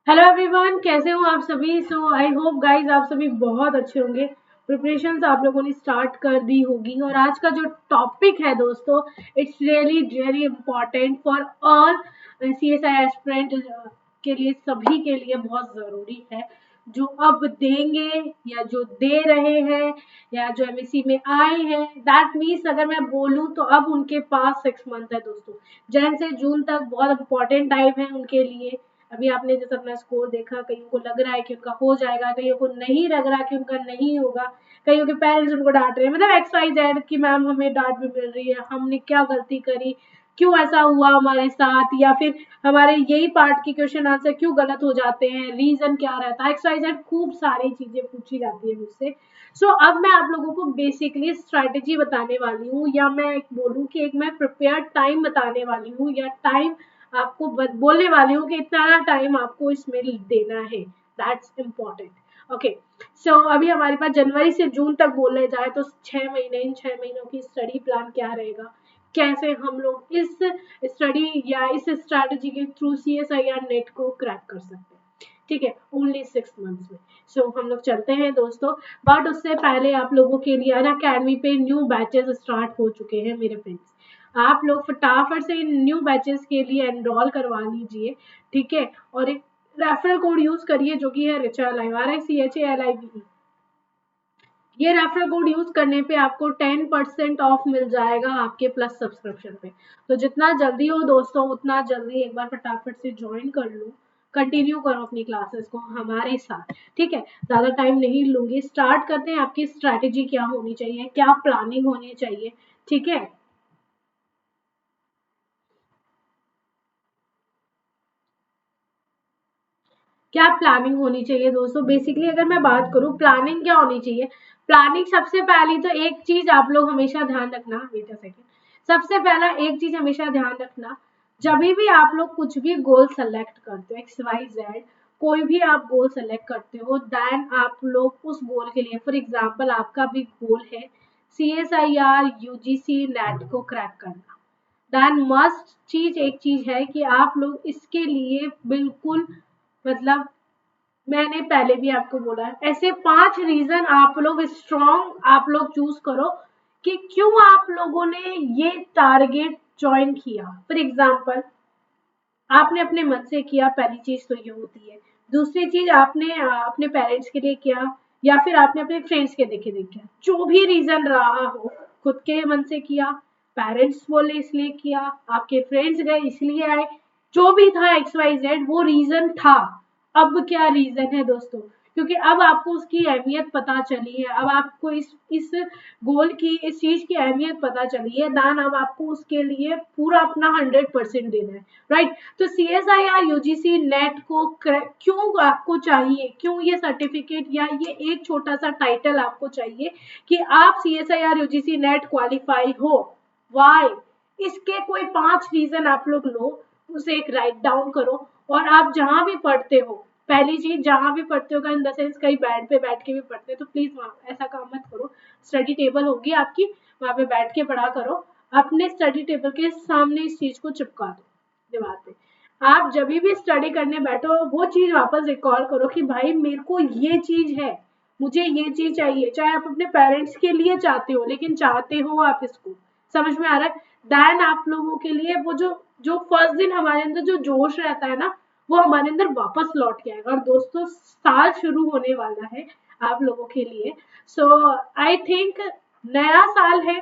Hello everyone, कैसे हो आप सभी। आई होप गाइज आप सभी बहुत अच्छे होंगे। प्रिपरेशंस आप लोगों ने स्टार्ट कर दी होगी और आज का जो टॉपिक है दोस्तों, it's really really important for all CSI aspirant के लिए, सभी के लिए बहुत ज़रूरी है। जो अब देंगे या जो दे रहे हैं या जो MSc में आए हैं, दैट मीन्स अगर मैं बोलूँ तो अब उनके पास 6 मंथ है दोस्तों। जैन से जून तक बहुत इंपॉर्टेंट टाइम है उनके लिए। अभी आपने जैसे अपना स्कोर देखा, कईयों को लग रहा है कि उनका हो जाएगा, कईयों को नहीं लग रहा कि उनका नहीं होगा, कईयों के पेरेंट्स उनको डांट रहे हैं, मतलब XYZ कि मैम हमें डांट भी मिल रही है, हमने क्या गलती करी, क्यों ऐसा हुआ हमारे साथ, या फिर हमारे यही पार्ट के क्वेश्चन आंसर क्यों गलत हो जाते हैं, रीजन क्या रहता है, XYZ खूब सारी चीजें पूछी जाती है मुझसे। अब मैं आप लोगों को बेसिकली स्ट्रैटेजी बताने वाली हूँ, या मैं एक बोलूँ कि एक मैं प्रिपेयर टाइम बताने वाली हूँ, या टाइम आपको बोलने वाली हूँ कि इतना टाइम आपको इसमें देना है। That's important. ओके, अभी हमारे पास जनवरी से जून तक बोले जाए तो 6 महीने, इन 6 महीनों की स्टडी प्लान क्या रहेगा, कैसे हम लोग इस स्टडी या इस स्ट्रैटेजी के थ्रू CSIR नेट को क्रैक कर सकते हैं। ठीक है, ओनली 6 मंथ्स में। हम लोग चलते हैं दोस्तों। बट उससे पहले आप लोगों के लिए अनअकैडमी पे न्यू बैचेस स्टार्ट हो चुके हैं मेरे फ्रेंड्स। आप लोग फटाफट से इन न्यू बैचेस के लिए एनरोल करवा लीजिए। ठीक है, और एक रेफरल कोड यूज करिए जो कि है रिचा लाइव, RICHALIVE। ये रेफरल कोड यूज करने पे आपको 10% ऑफ मिल जाएगा आपके प्लस सब्सक्रिप्शन पे। तो जितना जल्दी हो दोस्तों, उतना जल्दी एक बार फटाफट से ज्वाइन कर लो, कंटिन्यू करो अपनी क्लासेस को हमारे साथ। ठीक है, ज्यादा टाइम नहीं लूंगी, स्टार्ट करते हैं। आपकी स्ट्रैटेजी क्या होनी चाहिए, क्या प्लानिंग होनी चाहिए। ठीक है, क्या प्लानिंग होनी चाहिए दोस्तों। बेसिकली अगर मैं बात करूं प्लानिंग क्या होनी चाहिए, प्लानिंग सबसे पहली तो एक चीज आप लोग हमेशा ध्यान रखना, वेट अ सेकेंड। सबसे पहला एक चीज हमेशा ध्यान रखना, जब भी आप लोग कुछ भी गोल सेलेक्ट करते हो, XYZ कोई भी आप गोल सेलेक्ट करते हो, देन आप लोग उस गोल के लिए, फॉर एग्जाम्पल आपका भी गोल है CSIR UGC नेट को क्रैक करना, देन मस्ट चीज एक चीज है कि आप लोग इसके लिए बिल्कुल, मतलब मैंने पहले भी आपको बोला है, ऐसे 5 रीजन आप लोग स्ट्रॉन्ग आप लोग चूज करो कि क्यों आप लोगों ने ये टारगेट ज्वाइन किया। फॉर एग्जाम्पल आपने अपने मन से किया, पहली चीज तो ये होती है। दूसरी चीज आपने अपने पेरेंट्स के लिए किया, या फिर आपने अपने फ्रेंड्स के देखे देखे, जो भी रीजन रहा हो, खुद के मन से किया, पेरेंट्स बोले इसलिए किया, आपके फ्रेंड्स गए इसलिए आए, जो भी था XYZ वो रीजन था। अब क्या रीजन है दोस्तों, क्योंकि अब आपको उसकी अहमियत पता चली है, अब आपको इस गोल की, इस चीज की अहमियत पता चली है, दान अब आपको उसके लिए पूरा अपना 100% देना है। राइट, तो CSIR UGC नेट को क्यों आपको चाहिए, क्यों ये सर्टिफिकेट या ये एक छोटा सा टाइटल आपको चाहिए कि आप CSIR UGC नेट क्वालिफाई हो। वाई, इसके कोई 5 रीजन आप लोग लो, उसे एक राइट डाउन करो। और आप जहां भी पढ़ते हो, पहली चीज जहां भी पढ़ते हो, इन द सेंस कहीं बेड पे बैठ के भी पढ़ते हो, तो प्लीज वहां ऐसा काम मत करो। स्टडी टेबल होगी आपकी, वहां पे बैठ के पढ़ा करो। अपने स्टडी टेबल के सामने इस चीज को चिपका दो दीवार पे। आप जब भी स्टडी करने बैठो, वो चीज वापस रिकॉल करो कि भाई मेरे को ये चीज है, मुझे ये चीज चाहिए। चाहे आप अपने पेरेंट्स के लिए चाहते हो, लेकिन चाहते हो आप इसको, समझ में आ रहा है। देन आप लोगों के लिए वो जो जो फर्स्ट दिन हमारे अंदर जो जोश रहता है ना, वो हमारे अंदर वापस लौट के आएगा। और दोस्तों साल शुरू होने वाला है आप लोगों के लिए। आई थिंक नया साल है,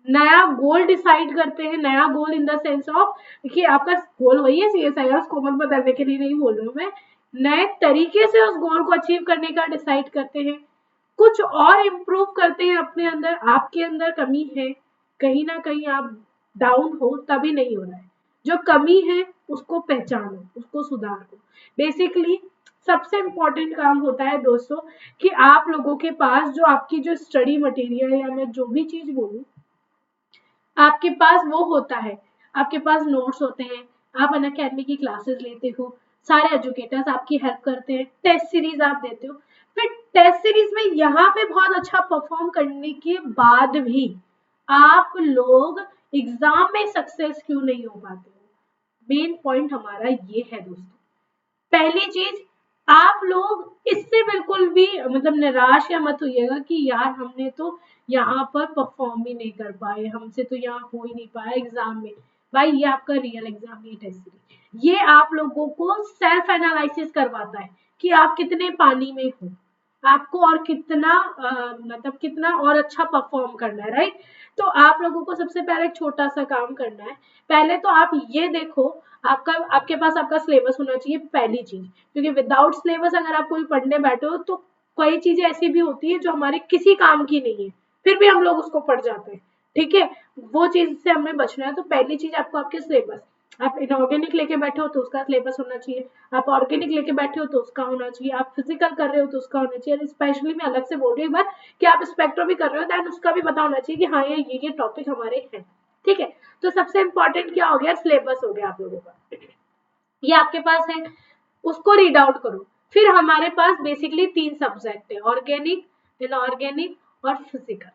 नया गोल डिसाइड करते हैं। नया गोल इन द सेंस ऑफ कि आपका गोल वही है CSIR, उसको मत बदलने के लिए नहीं बोल रही हूँ मैं, नए तरीके से उस गोल को अचीव करने का डिसाइड करते हैं, कुछ और इम्प्रूव करते हैं अपने अंदर। आपके अंदर कमी है, कहीं ना कहीं आप डाउन हो, तभी नहीं हो रहा है। जो कमी है उसको पहचानो, उसको सुधारो। बेसिकली सबसे इम्पोर्टेंट काम होता है दोस्तों कि आप लोगों के पास जो आपकी जो स्टडी मटेरियल, या मैं जो भी चीज बोलूँ, आपके पास वो होता है। आपके पास नोट्स होते हैं, आप अनअकैडमी की क्लासेस लेते हो, सारे एजुकेटर्स आपकी हेल्प करते हैं, टेस्ट सीरीज आप देते हो। फिर टेस्ट सीरीज में यहाँ पे बहुत अच्छा परफॉर्म करने के बाद भी आप लोग एग्जाम में सक्सेस क्यों नहीं हो पाते हो। मेन पॉइंट हमारा ये है दोस्तों। पहली चीज, आप लोग इससे बिल्कुल भी मतलब निराश या मत होइएगा कि यार हमने तो यहाँ पर परफॉर्म ही नहीं कर पाए, हमसे तो यहाँ हो ही नहीं पाया एग्जाम में। भाई ये आपका रियल एग्जाम नहीं, टेस्ट सीरीज। ये आप लोगों को सेल्फ एनालिसिस करवाता है कि आप कितने पानी में हो, आपको और कितना मतलब कितना और अच्छा परफॉर्म करना है, राइट। तो आप लोगों को सबसे पहले एक छोटा सा काम करना है। पहले तो आप ये देखो, आपका आपके पास आपका सिलेबस होना चाहिए पहली चीज, क्योंकि विदाउट सिलेबस अगर आप कोई पढ़ने बैठे हो तो कई चीजें ऐसी भी होती है जो हमारे किसी काम की नहीं है, फिर भी हम लोग उसको पढ़ जाते हैं। ठीक है, वो चीज से हमें बचना है। तो पहली चीज आपको आपके सिलेबस, आप इनऑर्गेनिक लेके बैठे हो तो उसका सिलेबस होना चाहिए, आप ऑर्गेनिक लेके बैठे हो तो उसका होना चाहिए, आप फिजिकल कर रहे हो तो उसका होना चाहिए। स्पेशली मैं अलग से बोल रही हूँ एक बार कि आप स्पेक्ट्रो भी कर रहे हो देन उसका भी पता होना चाहिए कि हाँ ये टॉपिक हमारे हैं। ठीक है, तो सबसे इंपॉर्टेंट क्या हो गया, सिलेबस हो गया आप लोगों का, ये आपके पास है, उसको रीड आउट करो। फिर हमारे पास बेसिकली 3 सब्जेक्ट है, ऑर्गेनिक, इनऑर्गेनिक और फिजिकल।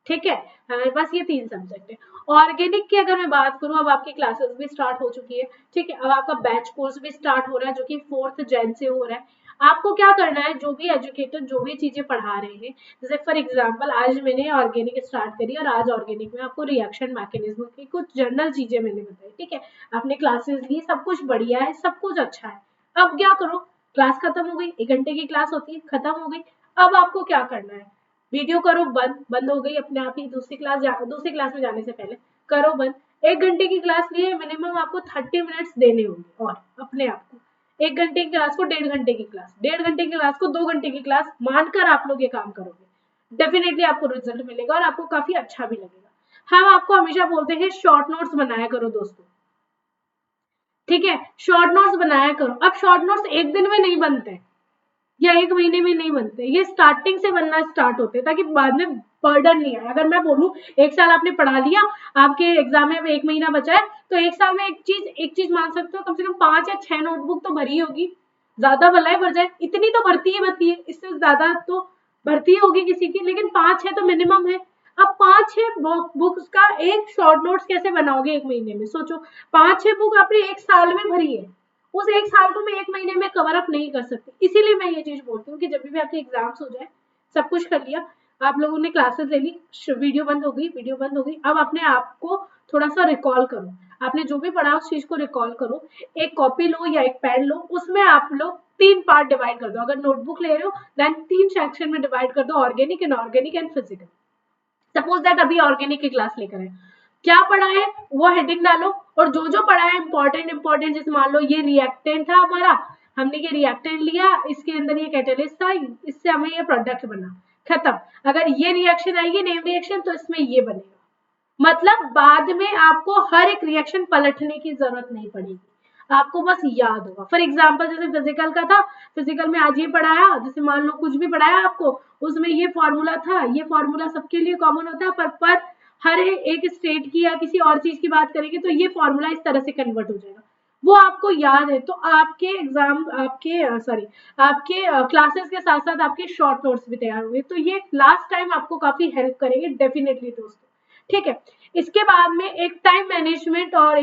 ठीक है, हमारे पास ये 3 सब्जेक्ट है। ऑर्गेनिक की अगर मैं बात करूं, अब आपकी क्लासेस भी स्टार्ट हो चुकी है। ठीक है, अब आपका बैच कोर्स भी स्टार्ट हो रहा है जो कि 4th जैन से हो रहा है। आपको क्या करना है, जो भी एजुकेटर जो भी चीजें पढ़ा रहे हैं, जैसे फॉर एग्जांपल आज मैंने ऑर्गेनिक स्टार्ट करी और आज ऑर्गेनिक में आपको रिएक्शन मैकेनिज्म की कुछ जनरल चीजें मैंने बताई। ठीक है, आपने क्लासेस ली, सब कुछ बढ़िया है, सब कुछ अच्छा है। अब क्या करो, क्लास खत्म हो गई, 1 घंटे की क्लास होती है, खत्म हो गई। अब आपको क्या करना है, वीडियो करो बंद, बंद हो गई अपने आप ही। दूसरी क्लास में जाने से पहले करो बंद। 1 घंटे की क्लास लिए, मिनिमम आपको 30 मिनट्स देने होंगे और अपने आप को। 1 घंटे की क्लास को 1.5 घंटे की क्लास, 1.5 घंटे की क्लास को 2 घंटे की क्लास मानकर आप लोग ये काम करोगे, डेफिनेटली आपको रिजल्ट मिलेगा और आपको काफी अच्छा भी लगेगा। हम आपको हमेशा बोलते हैं शॉर्ट नोट्स बनाया करो दोस्तों। ठीक है, शॉर्ट नोट्स बनाया करो। अब शॉर्ट नोट्स एक दिन में नहीं बनते या 1 महीने में नहीं बनते, ये स्टार्टिंग से बनना स्टार्ट होते हैं ताकि बाद में बर्डन नहीं आए। अगर मैं बोलूं 1 साल आपने पढ़ा लिया, आपके एग्जाम में 1 महीना बचा है, तो 1 साल में एक चीज मान सकते हो, कम से कम 5 या 6 नोटबुक तो भरी होगी। ज्यादा भलाई भर जाए, इतनी तो भरती है, इससे ज्यादा तो भर्ती होगी किसी की, लेकिन 5-6 तो मिनिमम है। अब 5-6 बुक्स का एक शॉर्ट नोट्स कैसे बनाओगे 1 महीने में, सोचो। 5-6 बुक आपने 1 साल में भरी है, उस 1 साल को मैं 1 महीने में कवर अप नहीं कर सकती। इसीलिए मैं ये चीज बोलती हूँ कि जब भी आपके एग्जाम्स हो जाए, सब कुछ कर लिया, आप लोगों ने क्लासेस ले ली, वीडियो बंद हो गई, वीडियो बंद हो गई, अब अपने आप को थोड़ा सा रिकॉल करो। आपने जो भी पढ़ा उस चीज को रिकॉल करो, एक कॉपी लो या एक पेन लो, उसमें आप लोग 3 पार्ट डिवाइड कर दो। अगर नोटबुक ले रहे हो देन 3 सेक्शन में डिवाइड कर दो, organic, inorganic and physical. Suppose that अभी ऑर्गेनिक की क्लास लेकर है, क्या पढ़ा है वो हेडिंग डालो, और जो जो पढ़ा है इंपॉर्टेंट, जैसे मान लो ये रिएक्टेंट था हमारा, हमने ये रिएक्टेंट लिया, इसके अंदर ये कैटेलिस्ट था, इससे हमें ये प्रोडक्ट बना, खत्म। अगर ये रिएक्शन आएगी नेम रिएक्शन, तो इसमें ये बनेगा। मतलब बाद में आपको हर एक रिएक्शन पलटने की जरूरत नहीं पड़ेगी, आपको बस याद होगा। फॉर एग्जाम्पल जैसे फिजिकल का था, फिजिकल में आज ये पढ़ाया, जैसे मान लो कुछ भी पढ़ाया आपको, उसमें ये फॉर्मूला था, ये फॉर्मूला सबके लिए कॉमन होता है, पर हर एक स्टेट की या किसी और चीज की बात करेंगे तो ये फॉर्मूला इस तरह से कन्वर्ट हो जाएगा, वो आपको याद है। तो आपके एग्जाम, आपके सॉरी आपके क्लासेस के साथ साथ आपके शॉर्ट नोट्स भी तैयार होंगे, तो ये लास्ट टाइम आपको काफी हेल्प करेंगे डेफिनेटली दोस्तों। ठीक है, इसके बाद में एक टाइम मैनेजमेंट और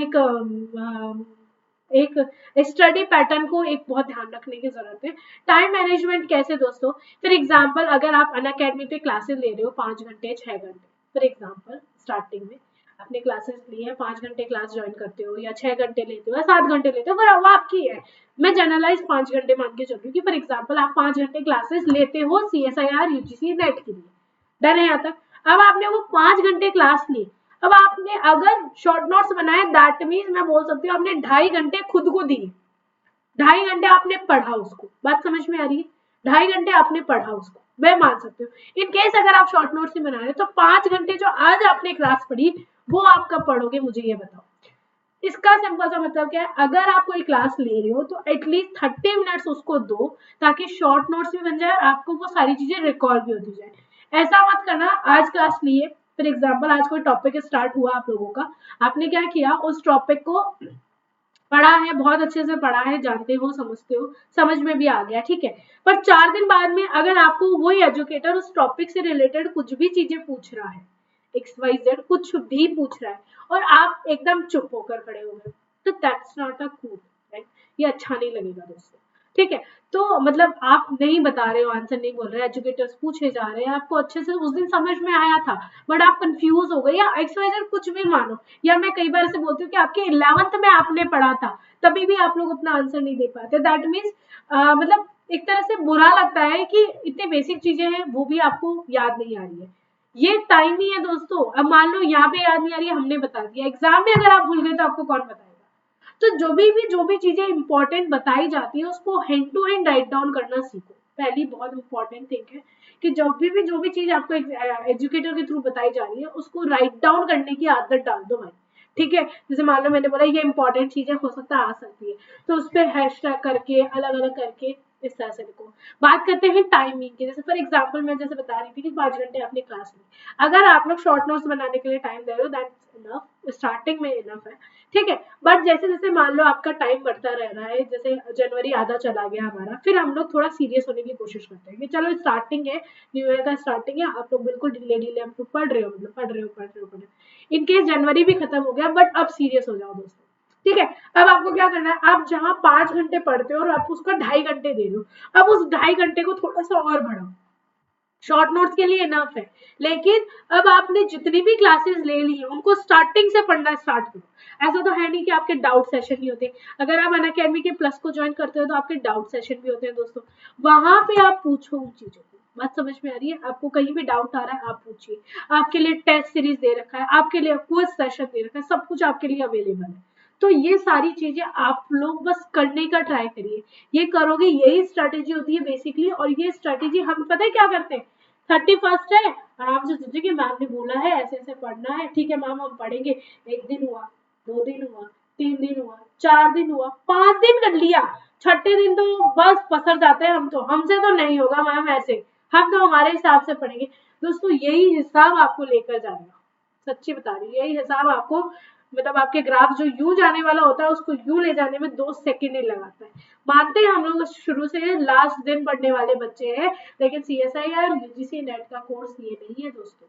एक स्टडी पैटर्न को एक बहुत ध्यान रखने की जरूरत है। टाइम मैनेजमेंट कैसे दोस्तों, फॉर एग्जांपल अगर आप अनअकैडमी पे क्लासेस ले रहे हो 5 घंटे 6 घंटे, फॉर एग्जांपल स्टार्टिंग में आपने क्लासेस ली है, 5 घंटे क्लास ज्वाइन करते हो या 6 घंटे लेते हो या 7 घंटे लेते हो, वो आपकी है। मैं जनरलाइज 5 घंटे मान के चल रही हूँ कि फॉर एग्जाम्पल आप 5 घंटे क्लासेस लेते हो CSIR UGC नेट के लिए, डन है यहाँ तक। अब आपने वो 5 घंटे क्लास ली, अब आपने अगर शॉर्ट नोट्स बनाए, दैट मीन्स मैं बोल सकती हूँ आपने 2.5 घंटे खुद को दिए, 2.5 घंटे आपने पढ़ा उसको, बात समझ में आ रही है। 2.5 घंटे आपने पढ़ा उसको, मैं मान सकती हूँ। इन केस अगर आप शॉर्ट नोट्स नहीं बना रहे तो 5 घंटे जो आज आपने क्लास पढ़ी वो आप कब पढ़ोगे, मुझे ये बताओ। इसका सिंपल सा मतलब क्या है, अगर आप कोई क्लास ले रहे हो तो एटलीस्ट 30 मिनट्स उसको दो, ताकि शॉर्ट नोट्स भी बन जाए और आपको वो सारी चीजें रिकॉल भी होती जाए। ऐसा मत करना आज क्लास लिए, फॉर एग्जाम्पल आज कोई टॉपिक स्टार्ट हुआ आप लोगों का, आपने क्या किया, उस टॉपिक को पढ़ा है, बहुत अच्छे से पढ़ा है, जानते हो, समझते हो, समझ में भी आ गया, ठीक है। पर 4 दिन बाद में अगर आपको वही एजुकेटर उस टॉपिक से रिलेटेड कुछ भी चीजें पूछ रहा है, XYZ कुछ भी पूछ रहा है, और आप एकदम चुप होकर खड़े हो गए, तो that's not a cool, right. ये अच्छा नहीं लगेगा दोस्तों। ठीक है। तो मतलब आप नहीं बता रहे हो, आंसर नहीं बोल रहे, एजुकेटर्स पूछे जा रहे हैं, आपको अच्छे से उस दिन समझ में आया था बट आप कंफ्यूज हो गए, या XYZ कुछ भी मानो, या मैं कई बार से बोलती हूँ कि आपके 11th में आपने पढ़ा था तभी भी आप लोग अपना आंसर नहीं दे पाते, दैट मीन्स मतलब एक तरह से बुरा लगता है कि इतनी बेसिक चीजें हैं वो भी आपको याद नहीं आ रही है। ये टाइम ही है दोस्तों। अब मान लो यहाँ पे याद नहीं आ रही है, हमने बता दिया, एग्जाम में अगर आप भूल गए तो आपको कौन बताएगा। तो जो भी चीजें इंपॉर्टेंट बताई जाती है उसको hand to hand write down करना सीखो। पहली बहुत इंपॉर्टेंट थिंग है कि जो भी चीज आपको एजुकेटर के थ्रू बताई जा रही है उसको राइट डाउन करने की आदत डाल दो भाई। ठीक है, जैसे मान लो मैंने बोला ये इंपॉर्टेंट चीजें हो सकता है आ सकती है, तो उस पर हैशटैग करके अलग अलग करके इस तरह से लिखो। बात करते हैं टाइमिंग की, जैसे फॉर एग्जाम्पल मैं जैसे बता रही थी कि 5 घंटे आपने क्लास ली, अगर आप लोग शॉर्ट नोट्स बनाने के लिए टाइम दे रहे हो दैट्स इनफ, स्टार्टिंग में इनफ है। ठीक है, बट जैसे जैसे मान लो आपका टाइम बढ़ता रह रहा है, जैसे जनवरी आधा चला गया हमारा, फिर हम लोग थोड़ा सीरियस होने की कोशिश करते हैं कि चलो स्टार्टिंग है, न्यू ईयर का स्टार्टिंग है, आप लोग बिल्कुल ढीले ढीले हम लोग पढ़ रहे हो, मतलब पढ़ रहे हो। इनकेस जनवरी भी खत्म हो गया बट अब सीरियस हो जाओ दोस्तों। ठीक है, अब आपको क्या करना है, आप जहां 5 घंटे पढ़ते हो और आप उसका 2.5 घंटे दे रहे हो, अब उस 2.5 घंटे को थोड़ा सा और बढ़ाओ। शॉर्ट नोट्स के लिए इनफ है, लेकिन अब आपने जितनी भी क्लासेस ले ली है उनको स्टार्टिंग से पढ़ना स्टार्ट करो। ऐसा तो है नहीं कि आपके डाउट सेशन नहीं होते, अगर आप अनअकैडमी के प्लस को ज्वाइन करते हो तो आपके डाउट सेशन भी होते हैं दोस्तों, वहां पे आप पूछो उन चीजों को। बात समझ में आ रही है, आपको कहीं भी डाउट आ रहा है आप पूछिए, आपके लिए टेस्ट सीरीज दे रखा है, आपके लिए क्विज सेशन दे रखा है, सब कुछ आपके लिए अवेलेबल है। तो ये सारी चीजें आप लोग बस करने का ट्राई करिए, ये करोगे यही स्ट्रेटेजी होती है बेसिकली। और ये स्ट्रेटेजी हम पता है क्या करते हैं, 31st है, आराम से सोचिए कि मैम ने बोला है ऐसे ऐसे पढ़ना है, ठीक है मैम हम पढ़ेंगे। एक दिन हुआ, 2 दिन हुआ, 3 दिन हुआ, 4 दिन हुआ, 5 दिन कर लिया, छठे दिन तो बस पसर जाते हैं हम तो, हमसे तो नहीं होगा मैम ऐसे, हम तो हमारे हिसाब से पढ़ेंगे। दोस्तों यही हिसाब आपको लेकर जाएगा, सच्ची बता रही हूँ, यही हिसाब आपको, मतलब आपके ग्राफ जो यूं जाने वाला होता है उसको यूं ले जाने में 2 सेकेंड ही लगाता है। मानते हैं हम लोग शुरू से लास्ट दिन पढ़ने वाले बच्चे हैं, लेकिन CSI और UGC नेट का कोर्स ये नहीं है दोस्तों।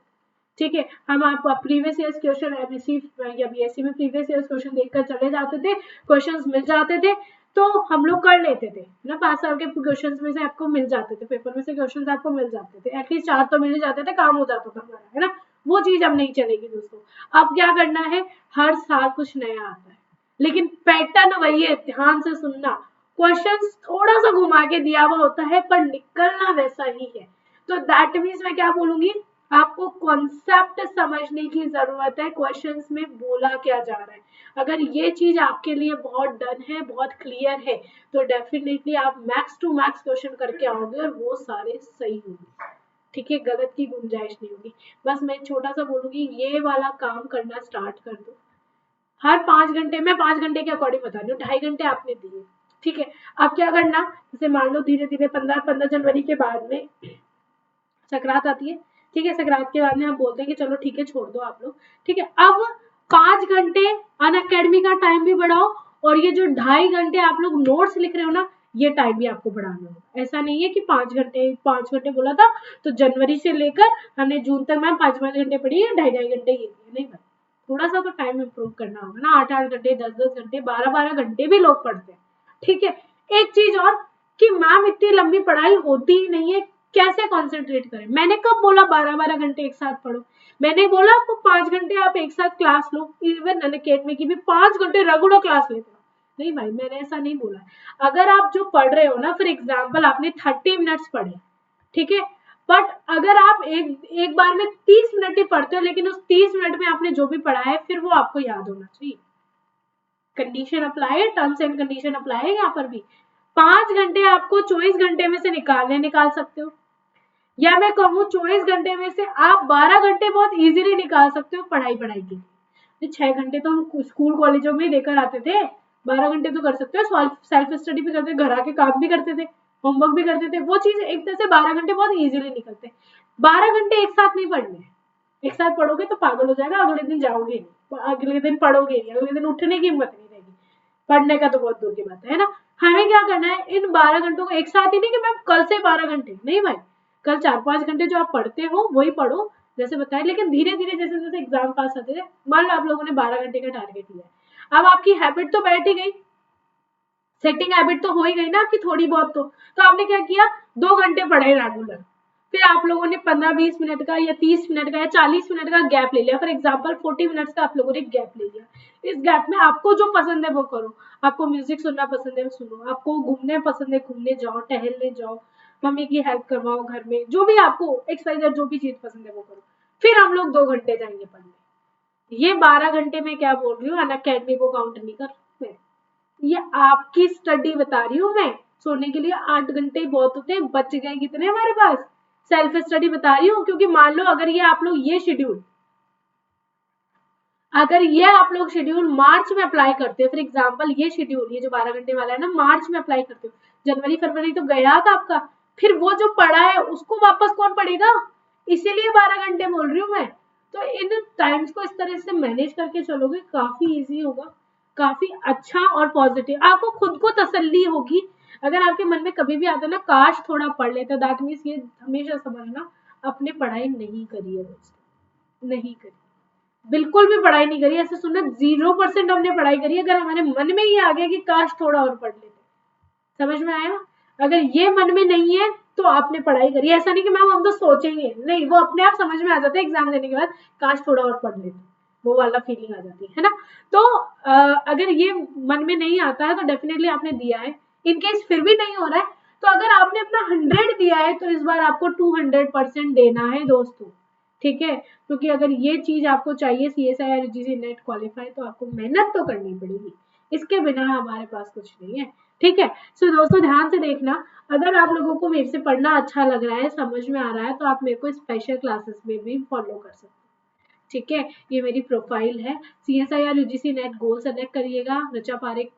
ठीक है, हम आप प्रीवियस ईयर्स क्वेश्चन MSc या BSc में प्रीवियस ईयर्स क्वेश्चन देखकर चले जाते थे, क्वेश्चंस मिल जाते थे तो हम लोग कर लेते थे ना, 5 साल के क्वेश्चंस में से आपको मिल जाते थे, पेपर में से क्वेश्चंस आपको मिल जाते थे, एटलीस्ट 4 तो मिल जाते थे, काम हो जाता था हमारा, है ना। वो चीज अब नहीं चलेगी दोस्तों। अब क्या करना है, हर साल कुछ नया आता है, लेकिन पैटर्न वही है, ध्यान से सुनना। क्वेश्चन थोड़ा सा घुमा के दिया हुआ होता है पर निकलना वैसा ही है। तो दैट मीन्स मैं क्या बोलूंगी, आपको कॉन्सेप्ट समझने की जरूरत है, क्वेश्चंस में बोला क्या जा रहा है। अगर ये चीज आपके लिए बहुत डन है, बहुत क्लियर है, तो डेफिनेटली आप मैक्स टू मैक्स क्वेश्चन करके आओगे और वो सारे सही होंगे। ठीक है, गलत की गुंजाइश नहीं होगी। बस मैं छोटा सा बोलूंगी, ये वाला काम करना स्टार्ट कर दो। हर 5 घंटे, मैं 5 घंटे के अकॉर्डिंग बता रही हूँ, 2.5 घंटे आपने दिए। ठीक है, अब क्या करना, जैसे मान लो धीरे धीरे 15 जनवरी के बाद में संक्रांत आती है। ठीक है, संक्रांत के बाद में हम बोलते हैं कि चलो ठीक है छोड़ दो आप लोग। ठीक है, अब 5 घंटे अनअकैडमी का टाइम भी बढ़ाओ, और ये जो 2.5 घंटे आप लोग नोट्स लिख रहे हो ना, ये टाइम भी आपको बढ़ाना होगा। ऐसा नहीं है कि 5 घंटे बोला था तो जनवरी से लेकर हमने जून तक मैम 5-5 घंटे पढ़ी है, 2.5-2.5 घंटे ये नहीं भाई, थोड़ा सा तो टाइम इंप्रूव करना होगा ना। 8-8 घंटे, 10-10 घंटे, 12-12 घंटे भी लोग पढ़ते हैं। ठीक है, एक चीज और कि मैम इतनी लंबी पढ़ाई होती ही नहीं है, कैसे कंसंट्रेट करें। मैंने कब बोला 12-12 घंटे एक साथ पढ़ो, मैंने बोला आपको 5 घंटे आप एक साथ क्लास लो, इवन अनअकैडमी की भी 5 घंटे रेगुलर क्लास लेते हो। नहीं भाई, मैंने ऐसा नहीं बोला। अगर आप जो पढ़ रहे हो ना, फॉर एग्जाम्पल आपने 30 मिनट्स पढ़े, ठीक है, बट अगर आप एक बार में 30 मिनट ही पढ़ते हो, लेकिन उस 30 मिनट में आपने जो भी पढ़ा है फिर वो आपको याद होना चाहिए। कंडीशन अप्लाई है, टर्म्स एंड कंडीशन अप्लाई है यहाँ पर भी। 5 घंटे आपको 24 घंटे में से निकाल सकते हो, या मैं कहूँ 24 घंटे में से आप 12 घंटे बहुत इजीली निकाल सकते हो पढ़ाई के लिए। 6 घंटे तो हम स्कूल कॉलेजों में ही देकर आते थे, 12 घंटे तो कर सकते हो, सेल्फ स्टडी भी करते थे, घर आके काम भी करते थे, होमवर्क भी करते थे, वो चीज एक तरह से 12 घंटे बहुत इजीली निकलते हैं। 12 घंटे एक साथ नहीं पढ़ने, एक साथ पढ़ोगे तो पागल हो जाएगा, अगले दिन जाओगे नहीं, अगले दिन पढ़ोगे नहीं, अगले दिन उठने की हिम्मत नहीं रहेगी, पढ़ने का तो बहुत दूर की बात है ना। हमें क्या करना है, इन 12 घंटों को एक साथ ही नहीं कि मैम कल से 12 घंटे, नहीं भाई, कल 4-5 घंटे जो आप पढ़ते हो वही पढ़ो जैसे बताया, लेकिन धीरे धीरे जैसे जैसे एग्जाम पास आते थे, मान लो आप लोगों ने 12 घंटे का टारगेट लिया, अब आपकी हैबिट तो बैठ ही गई, सेटिंग हैबिट तो हो ही गई ना आपकी थोड़ी बहुत तो आपने क्या किया, 2 घंटे पढ़े रेगुलर, फिर आप लोगों ने 15-20 मिनट का या 30 मिनट का या 40 मिनट का गैप ले लिया, फॉर एग्जाम्पल 40 मिनट्स का आप लोगों ने गैप ले लिया। इस गैप में आपको जो पसंद है वो करो, आपको म्यूजिक सुनना पसंद है सुनो, आपको घूमने पसंद है घूमने जाओ, टहलने जाओ, मम्मी की हेल्प करवाओ घर में, जो भी आपको एक्सरसाइज जो भी चीज पसंद है वो करो, फिर हम लोग 2 घंटे जाएंगे पढ़ने। ये 12 घंटे में क्या बोल रही हूँ, अनअकैडमी को काउंट नहीं कर रही मैं, ये आपकी स्टडी बता रही हूँ मैं। सोने के लिए 8 घंटे ही बहुत होते हैं, बच गए कितने हमारे पास, सेल्फ स्टडी बता रही हूँ। क्योंकि मान लो अगर ये आप लोग ये शेड्यूल, अगर ये आप लोग शेड्यूल मार्च में अप्लाई करते हो, फॉर एग्जाम्पल ये शेड्यूल, ये जो 12 घंटे वाला है ना, मार्च में अप्लाई करते हो, जनवरी फरवरी तो गया था आपका, फिर वो जो पढ़ा है उसको वापस कौन पढ़ेगा, इसीलिए 12 घंटे बोल रही हूँ मैं। तो इन टाइम्स को इस तरह से मैनेज करके चलोगे, काफी इजी होगा, काफी अच्छा और पॉजिटिव, आपको खुद को तसल्ली होगी। अगर आपके मन में कभी भी आता है ना, काश थोड़ा पढ़ लेता, दैट मीन्स ये हमेशा समझना, अपने पढ़ाई नहीं करी है दोस्तों, नहीं करी, बिल्कुल भी पढ़ाई नहीं करी, ऐसे सुनना 0% हमने पढ़ाई करी। अगर हमारे मन में ये आ गया कि काश थोड़ा और पढ़ लेते, समझ में आया, अगर ये मन में नहीं है तो आपने पढ़ाई करी, ऐसा नहीं कि मैम हम तो सोचेंगे, नहीं, वो अपने आप समझ में आ जाता है एग्जाम देने के बाद, काश थोड़ा और पढ़ लेते, वो वाला फीलिंग आ जाती है ना। तो अगर ये मन में नहीं आता है तो डेफिनेटली आपने दिया है, इनकेस फिर भी नहीं हो रहा है तो अगर आपने अपना 100 दिया है तो इस बार आपको 200% देना है दोस्तों, ठीक है, क्योंकि अगर ये चीज आपको चाहिए CSI और UGC नेट क्वालिफाई, तो आपको मेहनत तो करनी पड़ेगी, इसके बिना हमारे पास कुछ नहीं है, ठीक है। सो दोस्तों ध्यान से देखना, अगर आप लोगों को मेरे से पढ़ना अच्छा लग रहा है, समझ में आ रहा है, तो आप मेरे को स्पेशल क्लासेस में भी फॉलो कर सकते हैं, ठीक है। ये मेरी प्रोफाइल है, CSI और UGC नेट गोल सेलेक्ट करिएगा, रचा पारेख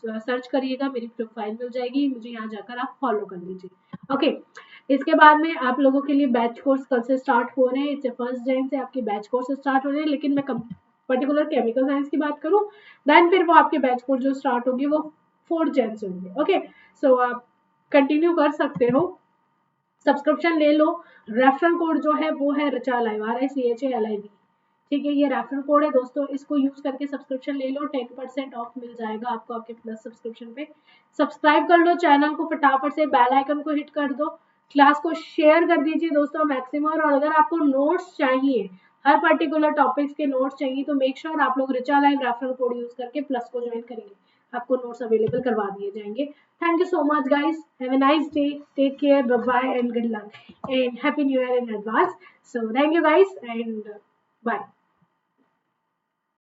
सर्च करिएगा, मेरी प्रोफाइल मिल जाएगी, मुझे यहाँ जाकर आप फॉलो कर लीजिए, ओके। इसके बाद में आप लोगों के लिए बैच कोर्स कल से स्टार्ट हो रहे हैं, इससे 1 जन से आपके बैच कोर्स स्टार्ट हो रहे हैं, लेकिन मैं पर्टिकुलर केमिकल साइंस की बात करूँ, देन फिर वो आपके बैच कोर्स जो स्टार्ट होगी वो 4 जन से होंगे, ओके। सो आप कंटिन्यू कर सकते हो, सब्सक्रिप्शन ले लो, रेफरल कोड जो है वो है रिचा लाइव, RICHALIV, ठीक है, ये रेफरल कोड है दोस्तों, इसको यूज करके सब्सक्रिप्शन ले लो, 10% ऑफ मिल जाएगा आपको आपके प्लस सब्सक्रिप्शन पे। सब्सक्राइब कर लो चैनल को फटाफट से, बेल आइकन को हिट कर दो, क्लास को शेयर कर दीजिए दोस्तों मैक्सिमम, और अगर आपको नोट्स चाहिए, हर पर्टिकुलर टॉपिक्स के नोट्स चाहिए, तो मेक श्योर आप लोग Richa live referral code use करके प्लस को ज्वाइन करेंगे, आपको नोट्स अवेलेबल करवा दिए जाएंगे। Thank you so much guys, have a nice day, take care, bye bye and good luck and happy new year in advance. So thank you guys and bye.